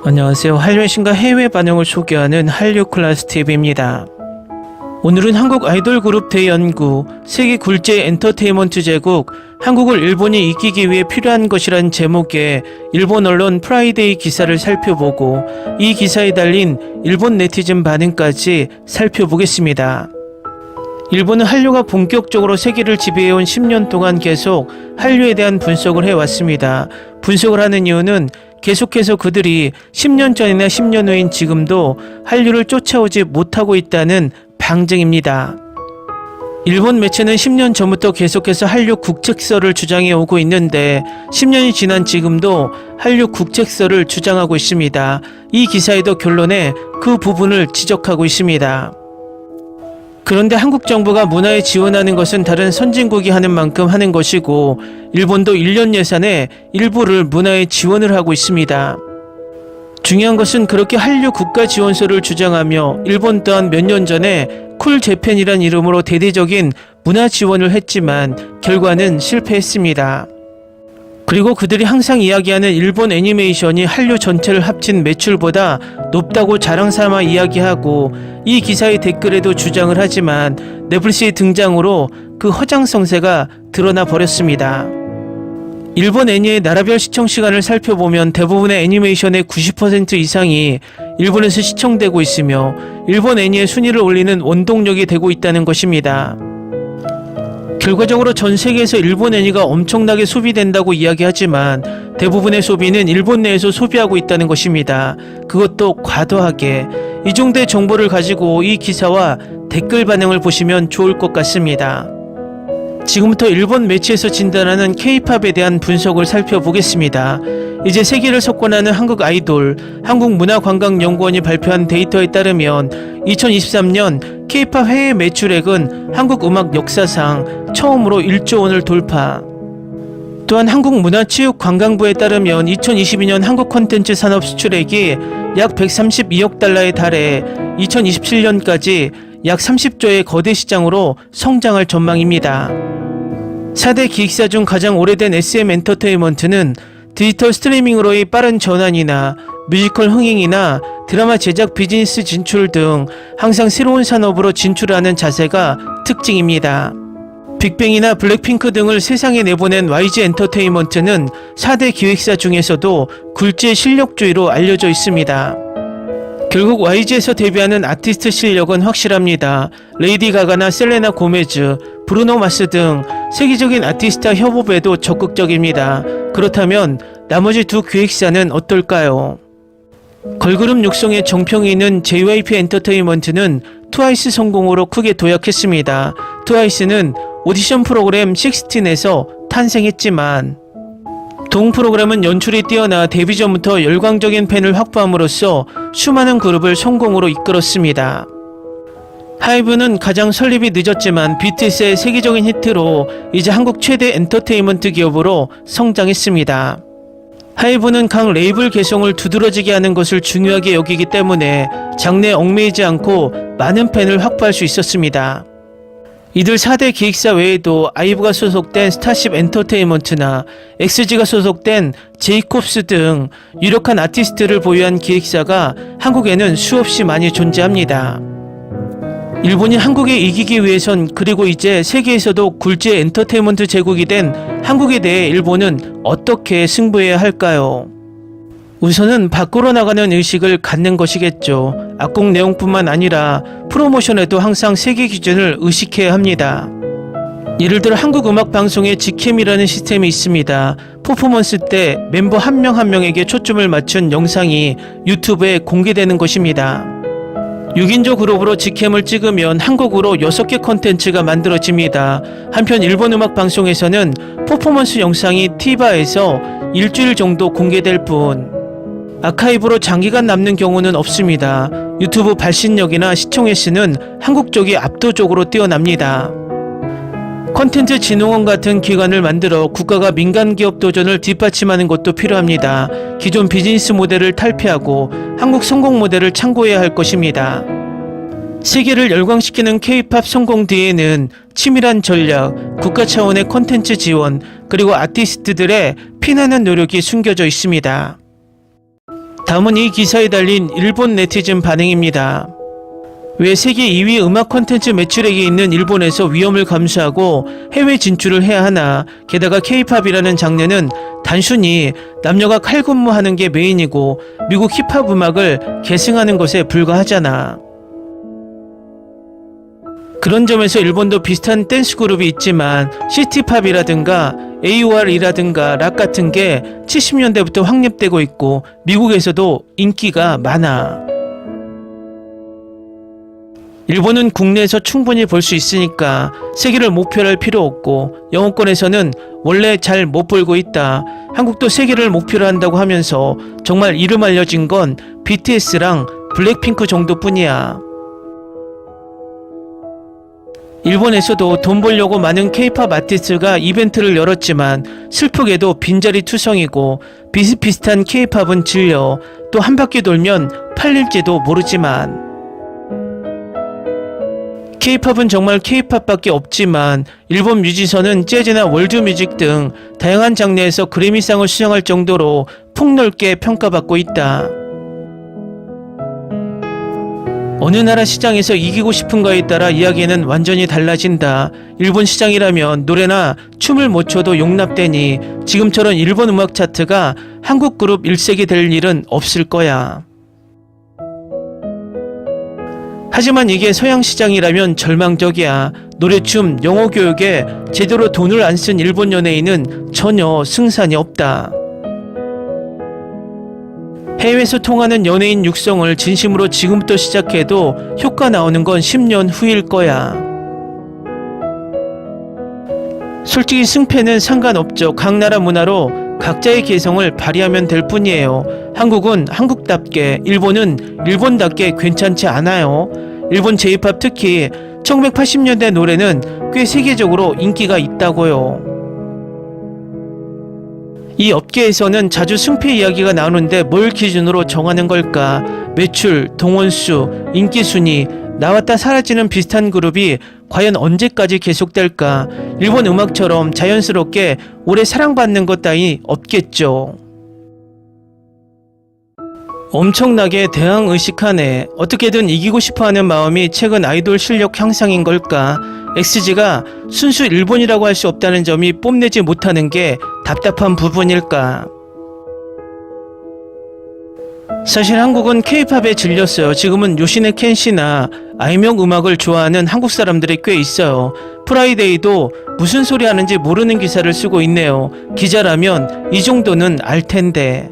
안녕하세요. 한류의 신과 해외 반응을 소개하는 한류클래스TV입니다. 오늘은 한국 아이돌 그룹 대연구, 세계 굴제 엔터테인먼트 제국, 한국을 일본이 이기기 위해 필요한 것이란 제목의 일본 언론 프라이데이 기사를 살펴보고 이 기사에 달린 일본 네티즌 반응까지 살펴보겠습니다. 일본은 한류가 본격적으로 세계를 지배해온 10년 동안 계속 한류에 대한 분석을 해왔습니다. 분석을 하는 이유는 계속해서 그들이 10년 전이나 10년 후인 지금도 한류를 쫓아오지 못하고 있다는 방증입니다. 일본 매체는 10년 전부터 계속해서 한류 국책설을 주장해 오고 있는데 10년이 지난 지금도 한류 국책설을 주장하고 있습니다. 이 기사에도 결론에 그 부분을 지적하고 있습니다. 그런데 한국 정부가 문화에 지원하는 것은 다른 선진국이 하는 만큼 하는 것이고 일본도 1년 예산의 일부를 문화에 지원을 하고 있습니다. 중요한 것은 그렇게 한류 국가 지원서를 주장하며 일본 또한 몇 년 전에 쿨 재팬이란 이름으로 대대적인 문화 지원을 했지만 결과는 실패했습니다. 그리고 그들이 항상 이야기하는 일본 애니메이션이 한류 전체를 합친 매출보다 높다고 자랑삼아 이야기하고 이 기사의 댓글에도 주장을 하지만 넷플릭스의 등장으로 그 허장성세가 드러나 버렸습니다. 일본 애니의 나라별 시청시간을 살펴보면 대부분의 애니메이션의 90% 이상이 일본에서 시청되고 있으며 일본 애니의 순위를 올리는 원동력이 되고 있다는 것입니다. 결과적으로 전 세계에서 일본 애니가 엄청나게 소비된다고 이야기하지만 대부분의 소비는 일본 내에서 소비하고 있다는 것입니다. 그것도 과도하게. 이 정도의 정보를 가지고 이 기사와 댓글 반응을 보시면 좋을 것 같습니다. 지금부터 일본 매체에서 진단하는 K-팝에 대한 분석을 살펴보겠습니다. 이제 세계를 석권하는 한국 아이돌, 한국문화관광연구원이 발표한 데이터에 따르면 2023년 K-팝 해외 매출액은 한국 음악 역사상 처음으로 1조 원을 돌파. 또한 한국문화체육관광부에 따르면 2022년 한국 콘텐츠 산업 수출액이 약 132억 달러에 달해 2027년까지 약 30조의 거대 시장으로 성장할 전망입니다. 4대 기획사 중 가장 오래된 SM 엔터테인먼트는 디지털 스트리밍으로의 빠른 전환이나 뮤지컬 흥행이나 드라마 제작 비즈니스 진출 등 항상 새로운 산업으로 진출하는 자세가 특징입니다. 빅뱅이나 블랙핑크 등을 세상에 내보낸 YG 엔터테인먼트는 4대 기획사 중에서도 굴지의 실력주의로 알려져 있습니다. 결국 YG에서 데뷔하는 아티스트 실력은 확실합니다. 레이디 가가나 셀레나 고메즈, 브루노 마스 등 세계적인 아티스트와 협업에도 적극적입니다. 그렇다면 나머지 두 기획사는 어떨까요? 걸그룹 육성에 정평이 있는 JYP 엔터테인먼트는 트와이스 성공으로 크게 도약했습니다. 트와이스는 오디션 프로그램 16에서 탄생했지만 동 프로그램은 연출이 뛰어나 데뷔 전부터 열광적인 팬을 확보함으로써 수많은 그룹을 성공으로 이끌었습니다. 하이브는 가장 설립이 늦었지만 BTS의 세계적인 히트로 이제 한국 최대 엔터테인먼트 기업으로 성장했습니다. 하이브는 각 레이블 개성을 두드러지게 하는 것을 중요하게 여기기 때문에 장래에 얽매이지 않고 많은 팬을 확보할 수 있었습니다. 이들 4대 기획사 외에도 아이브가 소속된 스타쉽 엔터테인먼트나 XG가 소속된 제이콥스 등 유력한 아티스트를 보유한 기획사가 한국에는 수없이 많이 존재합니다. 일본이 한국에 이기기 위해선 그리고 이제 세계에서도 굴지의 엔터테인먼트 제국이 된 한국에 대해 일본은 어떻게 승부해야 할까요? 우선은 밖으로 나가는 의식을 갖는 것이겠죠. 악곡 내용뿐만 아니라 프로모션에도 항상 세계 기준을 의식해야 합니다. 예를 들어 한국 음악 방송에 직캠이라는 시스템이 있습니다. 퍼포먼스 때 멤버 한 명 한 명에게 초점을 맞춘 영상이 유튜브에 공개되는 것입니다. 6인조 그룹으로 직캠을 찍으면 한국으로 6개 콘텐츠가 만들어집니다. 한편 일본 음악 방송에서는 퍼포먼스 영상이 TVer에서 일주일 정도 공개될 뿐 아카이브로 장기간 남는 경우는 없습니다. 유튜브 발신력이나 시청 횟수는 한국 쪽이 압도적으로 뛰어납니다. 콘텐츠 진흥원 같은 기관을 만들어 국가가 민간 기업 도전을 뒷받침하는 것도 필요합니다. 기존 비즈니스 모델을 탈피하고 한국 성공 모델을 참고해야 할 것입니다. 세계를 열광시키는 K-팝 성공 뒤에는 치밀한 전략, 국가 차원의 콘텐츠 지원, 그리고 아티스트들의 피나는 노력이 숨겨져 있습니다. 다음은 이 기사에 달린 일본 네티즌 반응입니다. 왜 세계 2위 음악 콘텐츠 매출액이 있는 일본에서 위험을 감수하고 해외 진출을 해야 하나? 게다가 K-팝이라는 장르는 단순히 남녀가 칼군무하는 게 메인이고 미국 힙합 음악을 계승하는 것에 불과하잖아. 그런 점에서 일본도 비슷한 댄스 그룹이 있지만 시티팝이라든가 AOR이라든가 락 같은 게 70년대부터 확립되고 있고 미국에서도 인기가 많아. 일본은 국내에서 충분히 볼 수 있으니까 세계를 목표로 할 필요 없고 영어권에서는 원래 잘 못 벌고 있다. 한국도 세계를 목표로 한다고 하면서 정말 이름 알려진 건 BTS랑 블랙핑크 정도뿐이야. 일본에서도 돈 벌려고 많은 K-팝 아티스트가 이벤트를 열었지만 슬프게도 빈자리 투성이고 비슷비슷한 K-팝은 질려 또 한 바퀴 돌면 팔릴지도 모르지만 K-팝은 정말 K-팝밖에 없지만 일본 뮤지션은 재즈나 월드뮤직 등 다양한 장르에서 그래미상을 수상할 정도로 폭넓게 평가받고 있다. 어느 나라 시장에서 이기고 싶은가에 따라 이야기는 완전히 달라진다. 일본 시장이라면 노래나 춤을 못 춰도 용납되니 지금처럼 일본 음악 차트가 한국 그룹 1색이 될 일은 없을 거야. 하지만 이게 서양 시장이라면 절망적이야. 노래, 춤, 영어 교육에 제대로 돈을 안 쓴 일본 연예인은 전혀 승산이 없다. 해외에서 통하는 연예인 육성을 진심으로 지금부터 시작해도 효과 나오는 건 10년 후일 거야. 솔직히 승패는 상관없죠. 각 나라 문화로 각자의 개성을 발휘하면 될 뿐이에요. 한국은 한국답게, 일본은 일본답게 괜찮지 않아요. 일본 J-팝 특히 1980년대 노래는 꽤 세계적으로 인기가 있다고요. 이 업계에서는 자주 승패 이야기가 나오는데 뭘 기준으로 정하는 걸까? 매출, 동원수, 인기순위, 나왔다 사라지는 비슷한 그룹이 과연 언제까지 계속될까? 일본 음악처럼 자연스럽게 오래 사랑받는 것 따위 없겠죠. 엄청나게 대항의식하네. 어떻게든 이기고 싶어하는 마음이 최근 아이돌 실력 향상인 걸까? XG가 순수 일본이라고 할 수 없다는 점이 뽐내지 못하는 게 답답한 부분일까? 사실 한국은 K-팝에 질렸어요. 지금은 요시네 켄시나 아이명 음악을 좋아하는 한국 사람들이 꽤 있어요. 프라이데이도 무슨 소리 하는지 모르는 기사를 쓰고 있네요. 기자라면 이 정도는 알 텐데.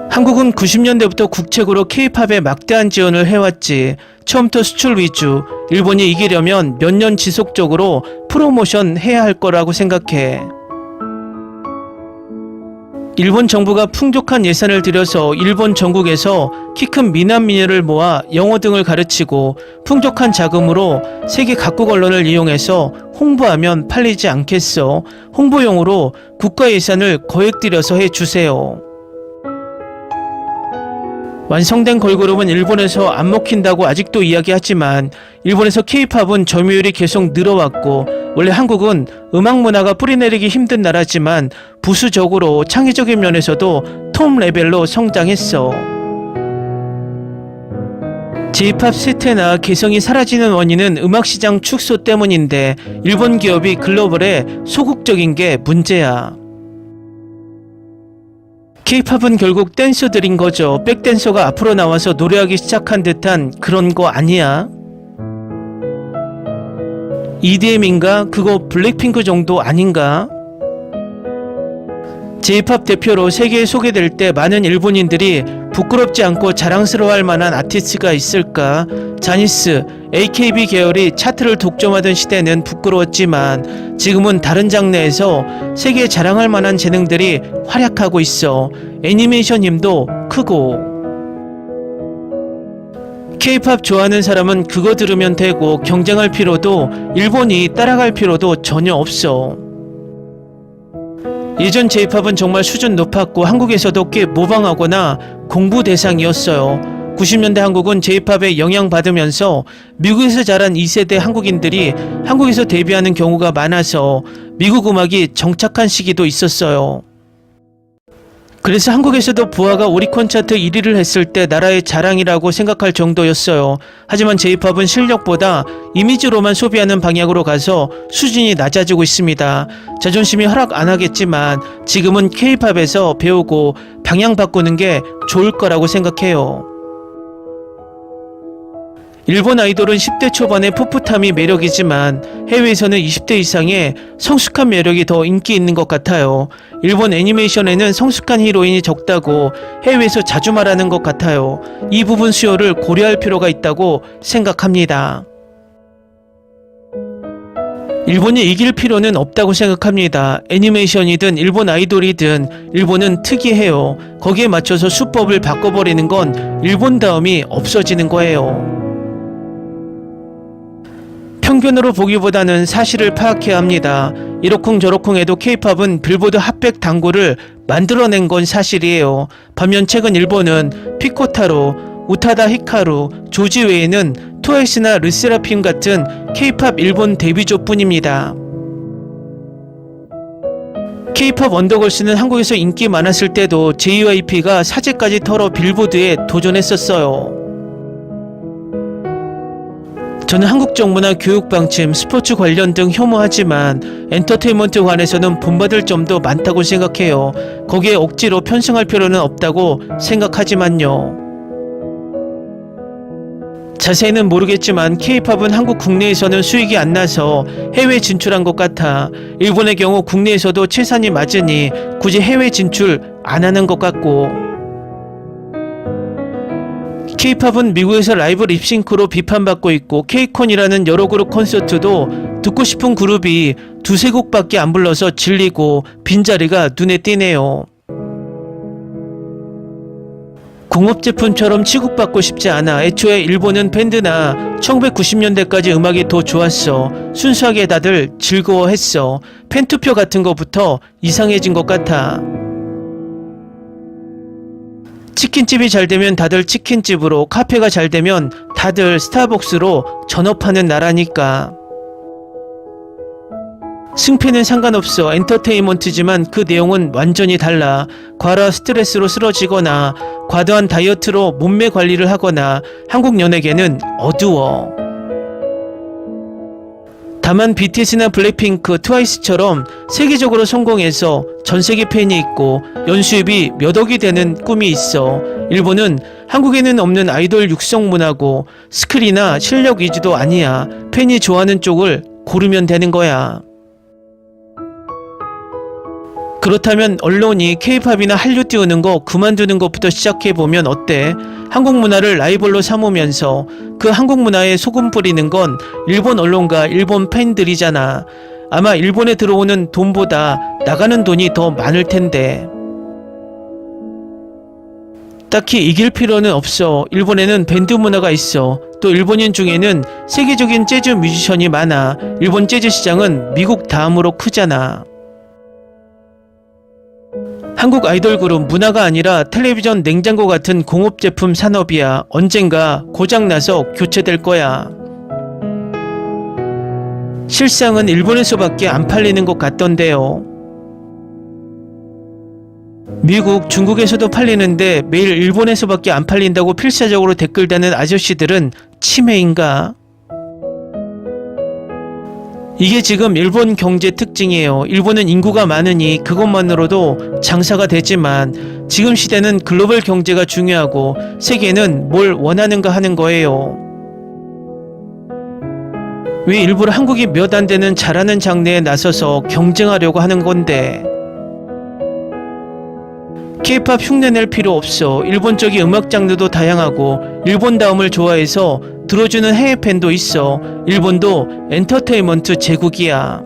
한국은 90년대부터 국책으로 K-팝에 막대한 지원을 해왔지. 처음부터 수출 위주, 일본이 이기려면 몇 년 지속적으로 프로모션 해야 할 거라고 생각해. 일본 정부가 풍족한 예산을 들여서 일본 전국에서 키 큰 미남 미녀를 모아 영어 등을 가르치고 풍족한 자금으로 세계 각국 언론을 이용해서 홍보하면 팔리지 않겠어. 홍보용으로 국가 예산을 거액 들여서 해주세요. 완성된 걸그룹은 일본에서 안 먹힌다고 아직도 이야기하지만 일본에서 K-팝은 점유율이 계속 늘어왔고 원래 한국은 음악 문화가 뿌리내리기 힘든 나라지만 부수적으로 창의적인 면에서도 톱 레벨로 성장했어. J-팝 세태나 개성이 사라지는 원인은 음악시장 축소 때문인데 일본 기업이 글로벌에 소극적인 게 문제야. K-팝은 결국 댄서들인 거죠. 백댄서가 앞으로 나와서 노래하기 시작한 듯한 그런 거 아니야? EDM인가? 그거 블랙핑크 정도 아닌가? J-팝 대표로 세계에 소개될 때 많은 일본인들이 부끄럽지 않고 자랑스러워할 만한 아티스트가 있을까? 자니스, AKB 계열이 차트를 독점하던 시대는 부끄러웠지만 지금은 다른 장르에서 세계에 자랑할 만한 재능들이 활약하고 있어. 애니메이션 힘도 크고. K-팝 좋아하는 사람은 그거 들으면 되고 경쟁할 필요도 일본이 따라갈 필요도 전혀 없어. 예전 J-팝은 정말 수준 높았고 한국에서도 꽤 모방하거나 공부 대상이었어요. 90년대 한국은 J-팝에 영향받으면서 미국에서 자란 2세대 한국인들이 한국에서 데뷔하는 경우가 많아서 미국 음악이 정착한 시기도 있었어요. 그래서 한국에서도 부하가 오리콘 차트 1위를 했을 때 나라의 자랑이라고 생각할 정도였어요. 하지만 J-팝은 실력보다 이미지로만 소비하는 방향으로 가서 수준이 낮아지고 있습니다. 자존심이 허락 안 하겠지만 지금은 K-팝에서 배우고 방향 바꾸는 게 좋을 거라고 생각해요. 일본 아이돌은 10대 초반의 풋풋함이 매력이지만 해외에서는 20대 이상의 성숙한 매력이 더 인기 있는 것 같아요. 일본 애니메이션에는 성숙한 히로인이 적다고 해외에서 자주 말하는 것 같아요. 이 부분 수요를 고려할 필요가 있다고 생각합니다. 일본이 이길 필요는 없다고 생각합니다. 애니메이션이든 일본 아이돌이든 일본은 특이해요. 거기에 맞춰서 수법을 바꿔버리는 건 일본다움이 없어지는 거예요. 편견으로 보기보다는 사실을 파악해야 합니다. 이러쿵저러쿵 해도 K-팝은 빌보드 핫백 당구를 만들어낸 건 사실이에요. 반면 최근 일본은 피코타로, 우타다 히카루, 조지 외에는 트와이스나 르세라핌 같은 K-팝 일본 데뷔조뿐입니다. K-팝 원더걸스는 한국에서 인기 많았을 때도 JYP가 사제까지 털어 빌보드에 도전했었어요. 저는 한국 정부나 교육 방침, 스포츠 관련 등 혐오하지만 엔터테인먼트 관해서는 본받을 점도 많다고 생각해요. 거기에 억지로 편승할 필요는 없다고 생각하지만요. 자세히는 모르겠지만 K-팝은 한국 국내에서는 수익이 안 나서 해외 진출한 것 같아. 일본의 경우 국내에서도 채산이 맞으니 굳이 해외 진출 안 하는 것 같고. K-팝은 미국에서 라이브 립싱크로 비판받고 있고 K-콘이라는 여러 그룹 콘서트도 듣고 싶은 그룹이 두세 곡밖에 안 불러서 질리고 빈자리가 눈에 띄네요. 공업 제품처럼 취급받고 싶지 않아. 애초에 일본은 밴드나 1990년대까지 음악이 더 좋았어. 순수하게 다들 즐거워했어. 팬투표 같은 거부터 이상해진 것 같아. 치킨집이 잘 되면 다들 치킨집으로, 카페가 잘 되면 다들 스타벅스로 전업하는 나라니까. 승패는 상관없어. 엔터테인먼트지만 그 내용은 완전히 달라. 과라 스트레스로 쓰러지거나 과도한 다이어트로 몸매 관리를 하거나 한국 연예계는 어두워. 다만 BTS나 블랙핑크, 트와이스처럼 세계적으로 성공해서 전세계 팬이 있고 연수입이 몇 억이 되는 꿈이 있어. 일본은 한국에는 없는 아이돌 육성 문화고 스킬이나 실력 위주도 아니야. 팬이 좋아하는 쪽을 고르면 되는 거야. 그렇다면 언론이 K-팝이나 한류 띄우는 거 그만두는 것부터 시작해보면 어때? 한국 문화를 라이벌로 삼으면서 그 한국 문화에 소금 뿌리는 건 일본 언론과 일본 팬들이잖아. 아마 일본에 들어오는 돈보다 나가는 돈이 더 많을 텐데. 딱히 이길 필요는 없어. 일본에는 밴드 문화가 있어. 또 일본인 중에는 세계적인 재즈 뮤지션이 많아. 일본 재즈 시장은 미국 다음으로 크잖아. 한국 아이돌 그룹 문화가 아니라 텔레비전 냉장고 같은 공업 제품 산업이야. 언젠가 고장나서 교체될 거야. 실상은 일본에서밖에 안 팔리는 것 같던데요. 미국, 중국에서도 팔리는데 매일 일본에서밖에 안 팔린다고 필사적으로 댓글 다는 아저씨들은 치매인가? 이게 지금 일본 경제 특징이에요. 일본은 인구가 많으니 그것만으로도 장사가 되지만 지금 시대는 글로벌 경제가 중요하고 세계는 뭘 원하는가 하는 거예요. 왜 일부러 한국이 몇 안 되는 잘하는 장르에 나서서 경쟁하려고 하는 건데. K-팝 흉내낼 필요 없어. 일본 쪽이 음악 장르도 다양하고 일본다움을 좋아해서 들어주는 해외 팬도 있어. 일본도 엔터테인먼트 제국이야.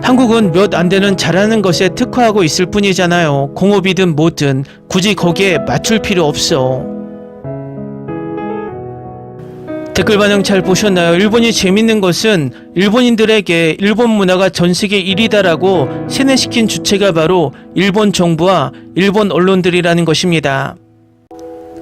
한국은 몇 안 되는 잘하는 것에 특화하고 있을 뿐이잖아요. 공업이든 뭐든 굳이 거기에 맞출 필요 없어. 댓글 반응 잘 보셨나요? 일본이 재밌는 것은 일본인들에게 일본 문화가 전세계 1위다라고 세뇌시킨 주체가 바로 일본 정부와 일본 언론들이라는 것입니다.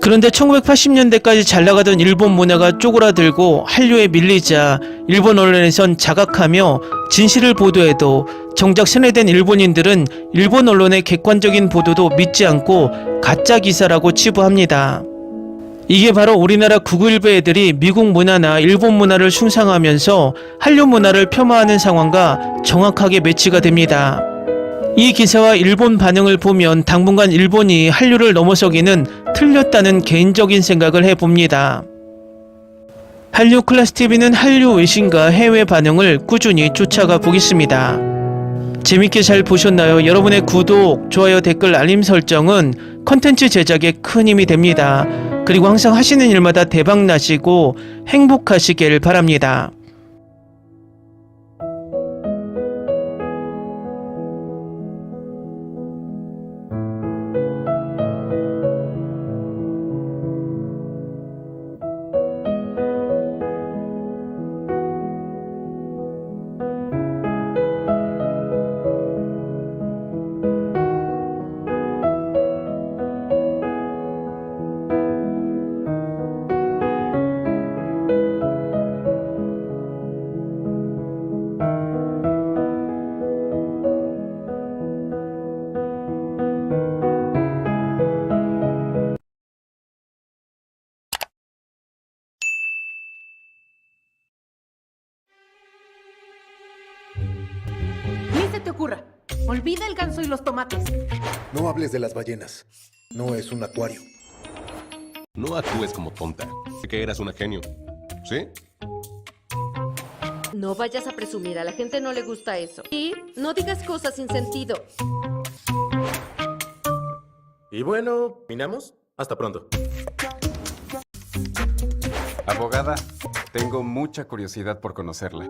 그런데 1980년대까지 잘나가던 일본 문화가 쪼그라들고 한류에 밀리자 일본 언론에선 자각하며 진실을 보도해도 정작 세뇌된 일본인들은 일본 언론의 객관적인 보도도 믿지 않고 가짜 기사라고 치부합니다. 이게 바로 우리나라 구구일보 애들이 미국 문화나 일본 문화를 숭상하면서 한류 문화를 폄하하는 상황과 정확하게 매치가 됩니다. 이 기사와 일본 반응을 보면 당분간 일본이 한류를 넘어서기는 틀렸다는 개인적인 생각을 해봅니다. 한류 클래스TV는 한류 외신과 해외 반응을 꾸준히 쫓아가 보겠습니다. 재밌게 잘 보셨나요? 여러분의 구독, 좋아요, 댓글, 알림 설정은 컨텐츠 제작에 큰 힘이 됩니다. 그리고 항상 하시는 일마다 대박 나시고 행복하시길 바랍니다. Ni se te ocurra. Olvida el ganso y los tomates. No hables de las ballenas. No es un acuario. No actúes como tonta. Que eras una genio. ¿Sí? No vayas a presumir, a la gente no le gusta eso. Y no digas cosas sin sentido. Y bueno, ¿terminamos? Hasta pronto. Abogada, tengo mucha curiosidad por conocerla.